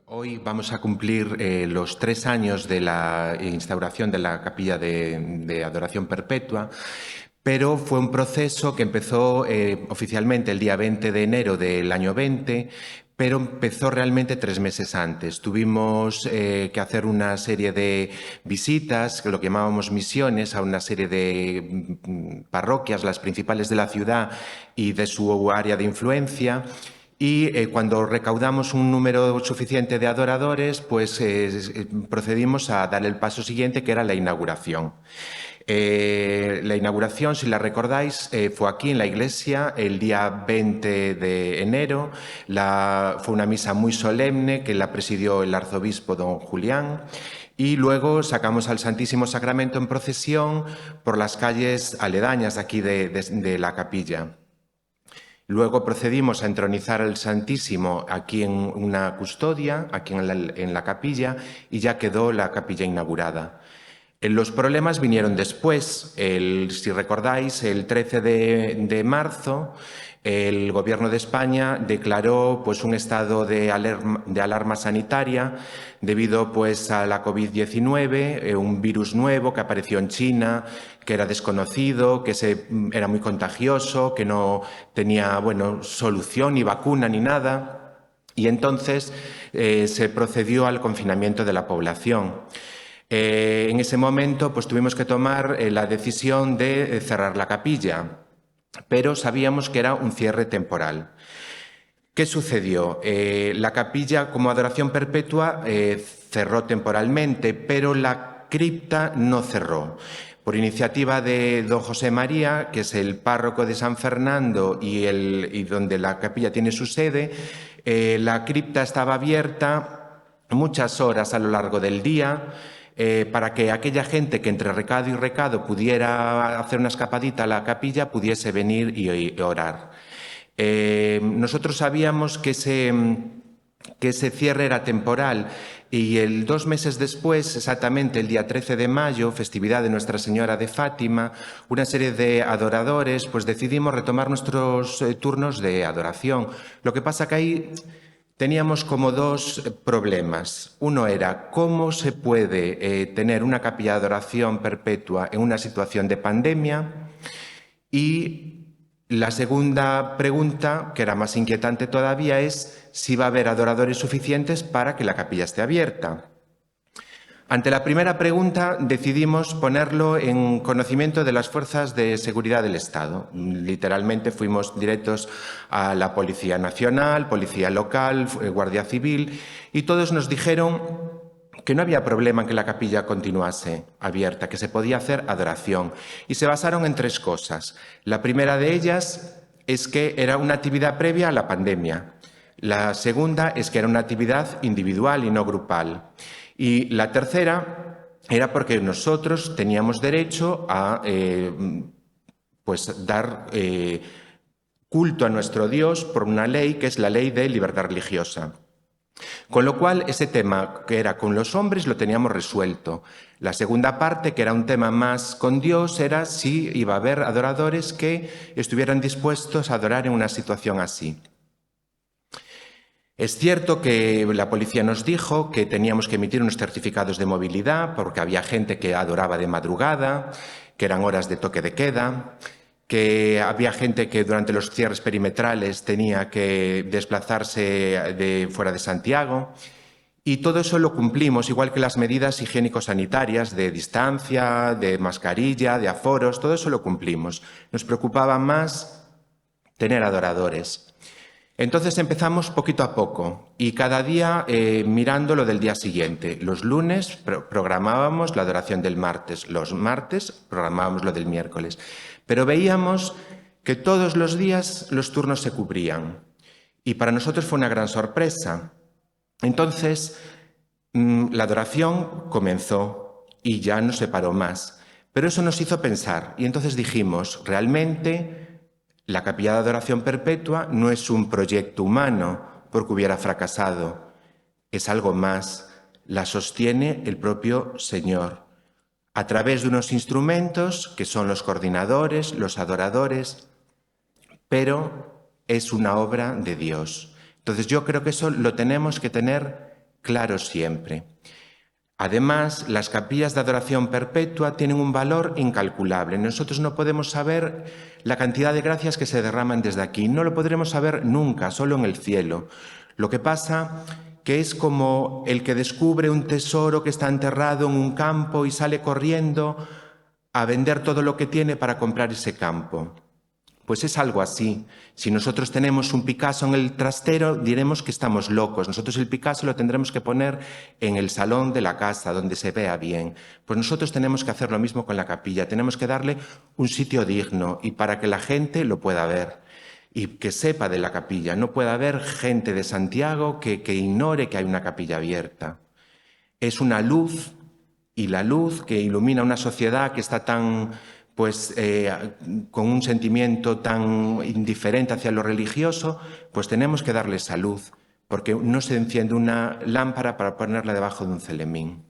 Hoy vamos a cumplir los 3 años de la instauración de la capilla de adoración perpetua, pero fue un proceso que empezó oficialmente el día 20 de enero del año 20, pero empezó realmente 3 meses antes. Tuvimos que hacer una serie de visitas, que lo que llamábamos misiones, a una serie de parroquias, las principales de la ciudad y de su área de influencia. Y cuando recaudamos un número suficiente de adoradores, pues procedimos a dar el paso siguiente, que era la inauguración. La inauguración, si la recordáis, fue aquí en la iglesia el día 20 de enero. Fue una misa muy solemne que la presidió el arzobispo don Julián. Y luego sacamos al Santísimo Sacramento en procesión por las calles aledañas aquí de la capilla. Luego procedimos a entronizar al Santísimo aquí en una custodia, aquí en la capilla, y ya quedó la capilla inaugurada. Los problemas vinieron después. Si recordáis, el 13 de marzo, el Gobierno de España declaró pues, un estado de alarma sanitaria debido pues, a la COVID-19, un virus nuevo que apareció en China, que era desconocido, que era muy contagioso, que no tenía solución, ni vacuna, ni nada. Y entonces se procedió al confinamiento de la población. En ese momento pues, tuvimos que tomar la decisión de cerrar la capilla, pero sabíamos que era un cierre temporal. ¿Qué sucedió? La capilla como adoración perpetua cerró temporalmente, pero la cripta no cerró. Por iniciativa de don José María, que es el párroco de San Fernando y donde la capilla tiene su sede, la cripta estaba abierta muchas horas a lo largo del día, para que aquella gente que entre recado y recado pudiera hacer una escapadita a la capilla pudiese venir y orar. Nosotros sabíamos que ese cierre era temporal y 2 meses después, exactamente el día 13 de mayo, festividad de Nuestra Señora de Fátima, una serie de adoradores pues decidimos retomar nuestros turnos de adoración. Lo que pasa que ahí teníamos como 2 problemas. Uno era cómo se puede tener una capilla de adoración perpetua en una situación de pandemia, y la segunda pregunta, que era más inquietante todavía, es si va a haber adoradores suficientes para que la capilla esté abierta. Ante la primera pregunta, decidimos ponerlo en conocimiento de las fuerzas de seguridad del Estado. Literalmente fuimos directos a la Policía Nacional, Policía Local, Guardia Civil, y todos nos dijeron que no había problema en que la capilla continuase abierta, que se podía hacer adoración. Y se basaron en 3 cosas. La primera de ellas es que era una actividad previa a la pandemia. La segunda es que era una actividad individual y no grupal. Y la tercera era porque nosotros teníamos derecho a dar culto a nuestro Dios por una ley que es la Ley de Libertad Religiosa. Con lo cual, ese tema que era con los hombres lo teníamos resuelto. La segunda parte, que era un tema más con Dios, era si iba a haber adoradores que estuvieran dispuestos a adorar en una situación así. Es cierto que la policía nos dijo que teníamos que emitir unos certificados de movilidad porque había gente que adoraba de madrugada, que eran horas de toque de queda, que había gente que durante los cierres perimetrales tenía que desplazarse de fuera de Santiago, y todo eso lo cumplimos, igual que las medidas higiénico-sanitarias de distancia, de mascarilla, de aforos, todo eso lo cumplimos. Nos preocupaba más tener adoradores. Entonces empezamos poquito a poco y cada día mirando lo del día siguiente. Los lunes programábamos la adoración del martes, los martes programábamos lo del miércoles. Pero veíamos que todos los días los turnos se cubrían y para nosotros fue una gran sorpresa. Entonces la adoración comenzó y ya no se paró más. Pero eso nos hizo pensar y entonces dijimos, realmente la capilla de adoración perpetua no es un proyecto humano porque hubiera fracasado, es algo más, la sostiene el propio Señor, a través de unos instrumentos que son los coordinadores, los adoradores, pero es una obra de Dios. Entonces yo creo que eso lo tenemos que tener claro siempre. Además, las capillas de adoración perpetua tienen un valor incalculable. Nosotros no podemos saber la cantidad de gracias que se derraman desde aquí. No lo podremos saber nunca, solo en el cielo. Lo que pasa que es como el que descubre un tesoro que está enterrado en un campo y sale corriendo a vender todo lo que tiene para comprar ese campo. Pues es algo así. Si nosotros tenemos un Picasso en el trastero, diremos que estamos locos. Nosotros el Picasso lo tendremos que poner en el salón de la casa, donde se vea bien. Pues nosotros tenemos que hacer lo mismo con la capilla. Tenemos que darle un sitio digno y para que la gente lo pueda ver y que sepa de la capilla. No puede haber gente de Santiago que ignore que hay una capilla abierta. Es una luz, y la luz que ilumina una sociedad que está tan, con un sentimiento tan indiferente hacia lo religioso, pues tenemos que darle esa luz, porque no se enciende una lámpara para ponerla debajo de un celemín.